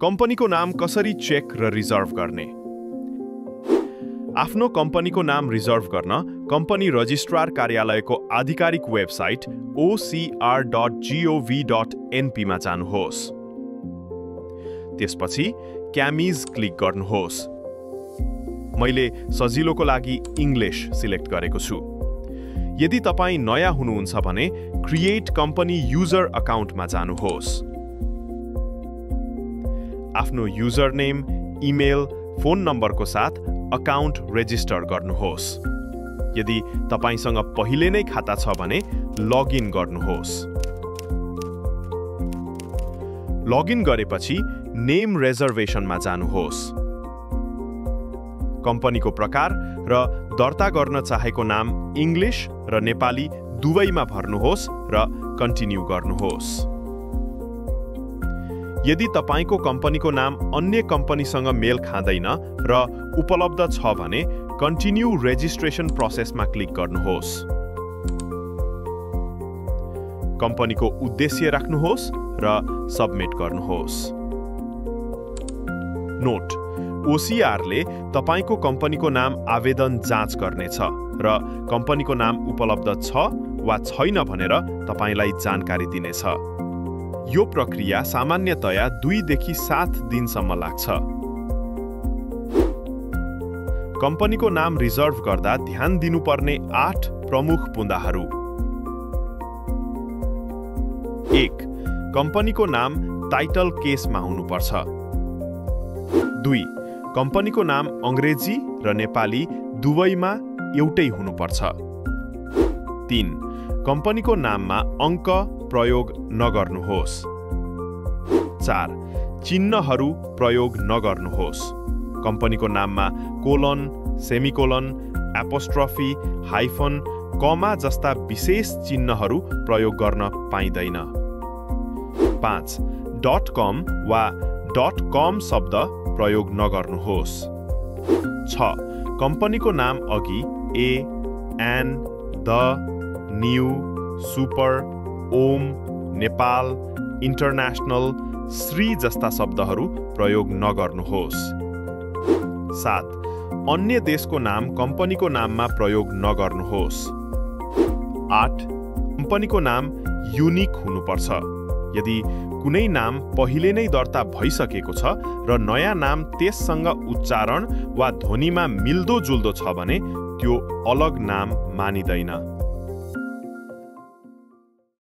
कम्पनीको नाम कसरी चेक र रिजर्भ गर्ने? आफ्नो कम्पनीको नाम रिजर्भ गर्न कम्पनी रजिस्ट्रार कार्यालयको आधिकारिक वेबसाइट ocr.gov.np मा जानुहोस्। त्यसपछि क्यामिज क्लिक गर्नुहोस्। मैले सजिलोको लागि इङ्ग्लिश सिलेक्ट गरेको छु। यदि तपाईँ नयाँ हुनुहुन्छ भने क्रिएट कम्पनी युजर अकाउन्टमा जानुहोस्। आफ्नो युजर नेम, इमेल, फोन नम्बरको साथ अकाउन्ट रेजिस्टर गर्नुहोस्। यदि तपाईसँग पहिले नै खाता छ भने लगइन गर्नुहोस्। लगइन गरेपछि नेम रिजर्भेसनमा जानुहोस्। कम्पनीको प्रकार र दर्ता गर्न चाहेको नाम इङ्ग्लिश र नेपाली दुवैमा भर्नुहोस् र कन्टिन्यू गर्नुहोस्। यदि तपाईको कम्पनीको नाम अन्य कम्पनीसँग मेल खाँदैन र उपलब्ध छ भने कन्टिन्यू रेजिस्ट्रेसन प्रोसेसमा क्लिक गर्नुहोस्। कम्पनीको उद्देश्य राख्नुहोस् र सबमिट गर्नुहोस्। नोट: ओसीआरले तपाईको कम्पनीको नाम आवेदन जाँच गर्नेछ र कम्पनीको नाम उपलब्ध छ वा छैन भनेर तपाईलाई जानकारी दिनेछ। यो प्रक्रिया सामान्यतया 2 देखि 7 दिनसम्म लाग्छ। कम्पनीको नाम रिजर्भ गर्दा ध्यान दिनुपर्ने 8 प्रमुख बुँदाहरू। 1. कम्पनीको नाम टाइटल केसमा हुनुपर्छ। 2. कम्पनीको नाम अङ्ग्रेजी र नेपाली दुवैमा एउटै हुनुपर्छ। 3. कम्पनीको नाममा अङ्क प्रयोग नगर्नुहोस्। 4. चिन्हहरू प्रयोग नगर्नुहोस्। कम्पनीको नाममा कोलन, सेमिकोलन, एपोस्ट्रोफी, हाइफन, कमा जस्ता विशेष चिन्हहरू प्रयोग गर्न पाइँदैन। 5. .com वा .com शब्द प्रयोग नगर्नुहोस्। 6. कम्पनीको नाम अघि a, an, the, new, super, Om, Nepal, international, Shri जस्ता शब्दहरू प्रयोग नगर्नुहोस्। 7. अन्य देशको नाम कम्पनीको नाममा प्रयोग नगर्नुहोस्। 8. कम्पनीको नाम युनिक हुनुपर्छ। यदि कुनै नाम पहिले नै दर्ता भइसकेको छ र नयाँ नाम त्यससँग उच्चारण वा ध्वनिमा मिल्दो जुल्दो छ भने त्यो अलग नाम मानिँदैन।